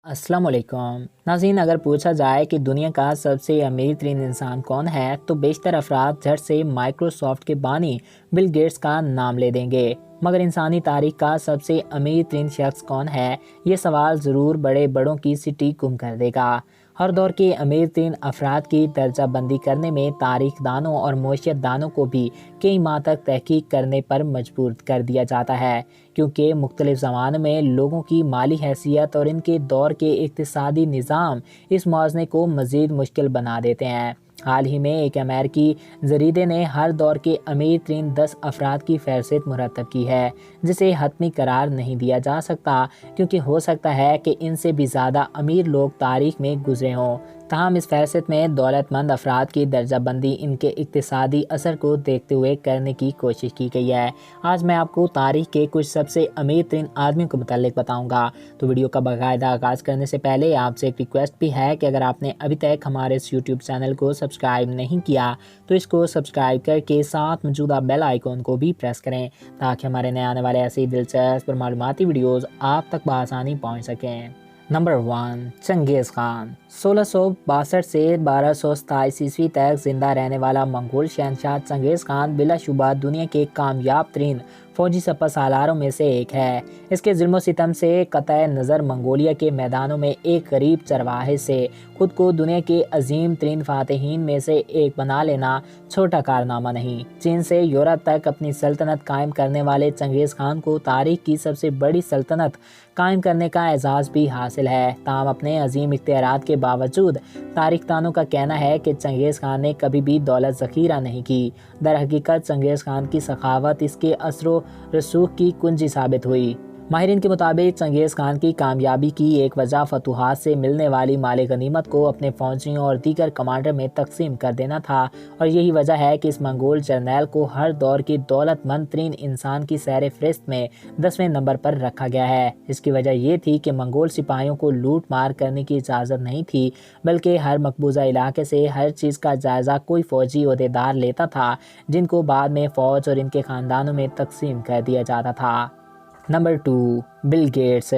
अस्सलाम वालेकुम नाज़रीन, अगर पूछा जाए कि दुनिया का सबसे अमीर तरीन इंसान कौन है तो बेशतर अफराद झट से माइक्रोसॉफ्ट के बानी बिल गेट्स का नाम ले देंगे। मगर इंसानी तारीख का सबसे अमीर तरीन शख्स कौन है, ये सवाल ज़रूर बड़े बड़ों की सिटी गुम कर देगा। हर दौर के अमीर तरीन अफराद की दर्जा बंदी करने में तारीख दानों और मईशत दानों को भी कई माह तक तहकीक करने पर मजबूर कर दिया जाता है, क्योंकि मुख्तलिफ ज़मानों में लोगों की माली हैसियत और इनके दौर के इक़्तिसादी निज़ाम इस मुआज़ने को मज़ीद मुश्किल बना देते हैं। हाल ही में एक अमेरिकी जरीदे ने हर दौर के अमीर तरीन 10 अफराद की फहरिस्त मुरतब की है, जिसे हतमी करार नहीं दिया जा सकता, क्योंकि हो सकता है कि इनसे भी ज़्यादा अमीर लोग तारीख में गुजरे हों। ताहम इस फहरिस्त में दौलतमंद अफराद की दर्जाबंदी इनके इक़्तिसादी असर को देखते हुए करने की कोशिश की गई है। आज मैं आपको तारीख के कुछ सबसे अमीर तरीन आदमियों के मुतालिक बताऊँगा। तो वीडियो का बाकायदा आगाज़ करने से पहले आपसे एक रिक्वेस्ट भी है कि अगर आपने अभी तक हमारे इस यूट्यूब चैनल को सब्सक्राइब नहीं किया तो इसको सब्सक्राइब करके साथ मौजूदा बेल आइकॉन को भी प्रेस करें, ताकि हमारे नए आने वाले ऐसे दिलचस्प और मालूमाती वीडियोज़ आप तक बआसानी पहुँच सकें। नंबर 1, चंगेज़ खान। 1662 से 1227 ईस्वी तक जिंदा रहने वाला मंगोल शहनशाह चंगेज़ खान बिलाशुबा दुनिया के कामयाब तरीन फौजी सपा सालारों में से एक है। इसके जुल्म सितम से कतई नज़र मंगोलिया के मैदानों में एक गरीब चरवाहे से खुद को दुनिया के अजीम तरीन फातहीन में से एक बना लेना छोटा कारनामा नहीं। चीन से यूरोप तक अपनी सल्तनत कायम करने वाले चंगेज़ खान को तारीख की सबसे बड़ी सल्तनत कायम करने का एजाज़ भी हासिल है। ताहम अपने अजीम इख्तियारात के बावजूद तारीख दानों का कहना है कि चंगेज़ खान ने कभी भी दौलत ज़ख़ीरा नहीं की। दर हकीकत चंगेज़ खान की सखावत इसके असरो रसूख की कुंजी साबित हुई। माहिरीन के मुताबिक चंगेज़ खान की कामयाबी की एक वजह फतूहात से मिलने वाली माल गनीमत को अपने फौजियों और दीगर कमांडर में तकसीम कर देना था, और यही वजह है कि इस मंगोल जर्नैल को हर दौर की दौलतमंद तरीन इंसान की सैर फहरिस्त में 10वें नंबर पर रखा गया है। इसकी वजह यह थी कि मंगोल सिपाहियों को लूट मार करने की इजाज़त नहीं थी, बल्कि हर मकबूजा इलाके से हर चीज़ का जायज़ा कोई फ़ौजी ओहदेदार लेता था, जिनको बाद में फ़ौज और इनके ख़ानदानों में तकसीम कर दिया जाता था। Number 2, Bill Gates.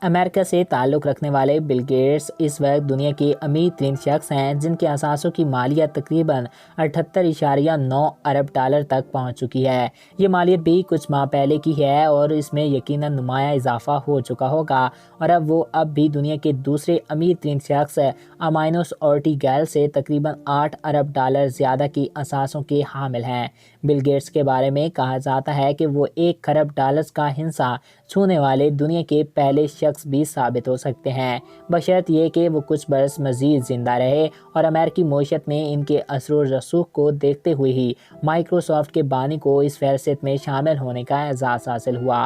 अमेरिका से ताल्लुक़ रखने वाले बिल गेट्स इस वक्त दुनिया के अमीर तरीन शख्स हैं, जिनके असासों की मालियत तकरीबन 78.9 अरब डॉलर तक पहुंच चुकी है। ये मालियत भी कुछ माह पहले की है और इसमें यकीनन नुमाया इजाफा हो चुका होगा, और अब भी दुनिया के दूसरे अमीर तरीन शख्स अमाइनोस ऑर्टिगैल से तकरीबन 8 अरब डॉलर ज़्यादा की असासों के हामिल हैं। बिल गेट्स के बारे में कहा जाता है कि वो 1 खरब डॉलर्स का हिस्सा छूने वाले दुनिया के पहले शख्स भी साबित हो सकते हैं, बशर्त ये कि वो कुछ बरस मज़ीद ज़िंदा रहे। और अमेरिकी मईशत में इनके असर रसूख को देखते हुए ही माइक्रोसॉफ्ट के बानी को इस फहरिस्त में शामिल होने का एजाज़ हासिल हुआ।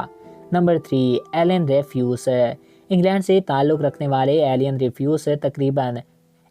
Number 3, Elon रेफ्यूस। इंग्लैंड से ताल्लुक़ रखने वाले एलियन रेफ्यूस तकरीबन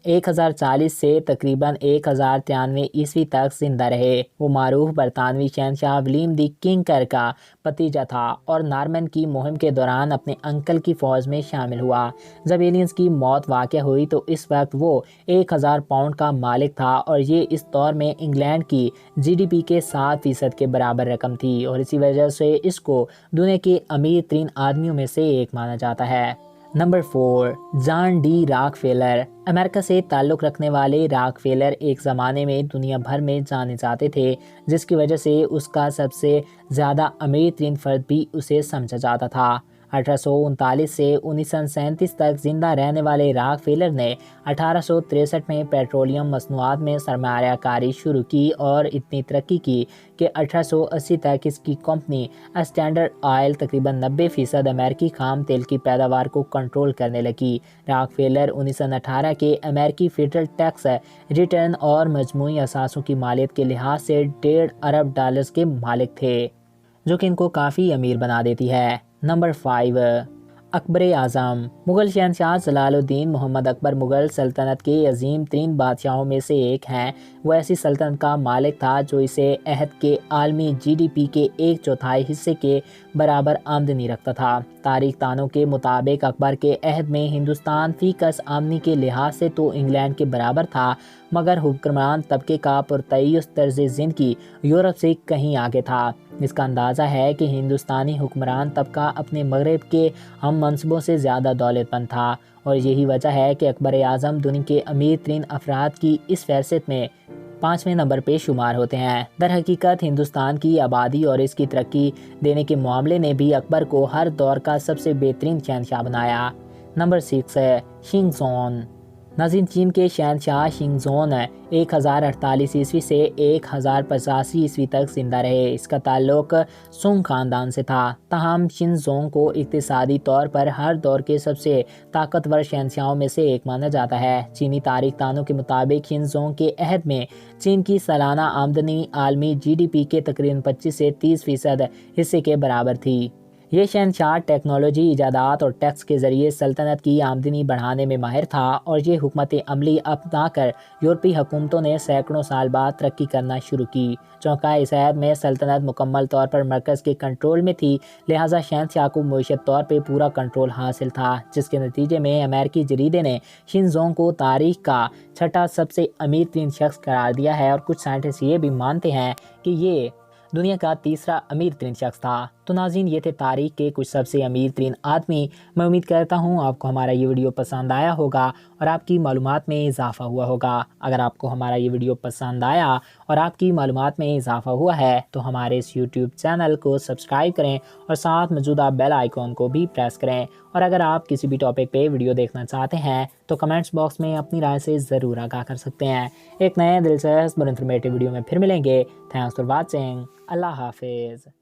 1040 से तकरीबन 1093 ईस्वी तक जिंदा रहे। वो मारूफ बरतानवी शहनशाह विलियम दी किंकर का भतीजा था और नॉर्मन की मुहिम के दौरान अपने अंकल की फ़ौज में शामिल हुआ। जब एलियंस की मौत वाक़या हुई तो इस वक्त वो 1000 पाउंड का मालिक था, और ये इस दौर में इंग्लैंड की GDP के 7% के बराबर रकम थी, और इसी वजह से इसको दुनिया के अमीर तरीन आदमियों में से एक माना जाता है। Number 4, John D Rockefeller. America से ताल्लुक़ रखने वाले रॉकफेलर एक ज़माने में दुनिया भर में जाने जाते थे, जिसकी वजह से उसका सबसे ज़्यादा अमीर तरीन फ़र्द भी उसे समझा जाता था। 1839 से 1937 तक जिंदा रहने वाले रॉकफेलर ने 1863 में पेट्रोलियम मसनूआत में सरमायाकारी शुरू की और इतनी तरक्की की कि 1880 तक इसकी कंपनी स्टैंडर्ड ऑयल तकरीबन 90% अमेरिकी खाम तेल की पैदावार को कंट्रोल करने लगी। रॉकफेलर 1918 के अमेरिकी फेडरल टैक्स रिटर्न और मजमूई असासों की मालियत के लिहाज से 1.5 अरब डॉलर्स के मालिक थे, जो कि इनको काफ़ी अमीर बना देती है। नंबर 5, अकबर आज़म। मुग़ल शहनशाह जलालुद्दीन मोहम्मद अकबर मुग़ल सल्तनत के अजीम तरीन बादशाहों में से एक हैं। वो ऐसी सल्तनत का मालिक था जो इसे अहद के आलमी GDP के 1/4 हिस्से के बराबर आमदनी रखता था। तारीख दानों के मुताबिक अकबर के अहद में हिंदुस्तान फ़ीकस आमदनी के लिहाज से तो इंग्लैंड के बराबर था, مگر حکمران طبقے کا پرتعیش طرز زندگی یورپ سے کہیں آگے تھا۔ اس کا اندازہ ہے کہ ہندوستانی حکمران طبقہ اپنے مغرب کے ہم منصبوں سے زیادہ دولت مند تھا، اور یہی وجہ ہے کہ اکبر اعظم دنیا کے امیر ترین افراد کی اس فہرست میں 5ویں نمبر پہ شمار ہوتے ہیں۔ در حقیقت ہندوستان کی آبادی اور اس کی ترقی دینے کے معاملے نے بھی اکبر کو ہر دور کا سب سے بہترین شہنشاہ بنایا۔ نمبر 6 ہے شینگزون۔ ناظرین، چین کے شہنشاہ شینگزون 1048 عیسوی سے 1085 عیسوی تک زندہ رہے۔ اس کا تعلق سونگ خاندان سے تھا، تاہم شینگزون کو اقتصادی طور پر ہر دور کے سب سے طاقتور شہنشاہوں میں سے ایک مانا جاتا ہے۔ چینی تاریخ دانوں کے مطابق شینگزون کے عہد میں چین کی سالانہ آمدنی عالمی جی ڈی پی کے تقریباً 25 سے 30% حصے کے برابر تھی۔ یہ شہنشاہ ٹیکنالوجی، ایجادات اور ٹیکس کے ذریعے سلطنت کی آمدنی بڑھانے میں ماہر تھا، اور یہ حکمت عملی اپنا کر یورپی حکومتوں نے سینکڑوں سال بعد ترقی کرنا شروع کی۔ چونکہ اس عہد میں سلطنت مکمل طور پر مرکز کے کنٹرول میں تھی، لہٰذا شہنشاہ کو معیشت طور پہ پورا کنٹرول حاصل تھا، جس کے نتیجے میں امریکی جریدے نے شینگزون کو تاریخ کا 6واں سب سے امیر ترین شخص قرار دیا ہے، اور کچھ سائنٹسٹ یہ بھی مانتے ہیں کہ یہ دنیا کا 3واں امیر ترین شخص تھا۔ تو ناظرین، یہ تھے تاریخ کے کچھ سب سے امیر ترین آدمی۔ میں امید کرتا ہوں آپ کو ہمارا یہ ویڈیو پسند آیا ہوگا اور آپ کی معلومات میں اضافہ ہوا ہوگا۔ اگر آپ کو ہمارا یہ ویڈیو پسند آیا اور آپ کی معلومات میں اضافہ ہوا ہے تو ہمارے اس یوٹیوب چینل کو سبسکرائب کریں اور ساتھ موجودہ بیل آئیکن کو بھی پریس کریں۔ اور اگر آپ کسی بھی ٹاپک پہ ویڈیو دیکھنا چاہتے ہیں تو کمنٹس باکس میں اپنی رائے سے ضرور آگاہ کر سکتے ہیں۔ ایک نئے دلچسپ اور انفارمیٹیو ویڈیو میں پھر ملیں گے۔ Thanks for watching. اللہ حافظ۔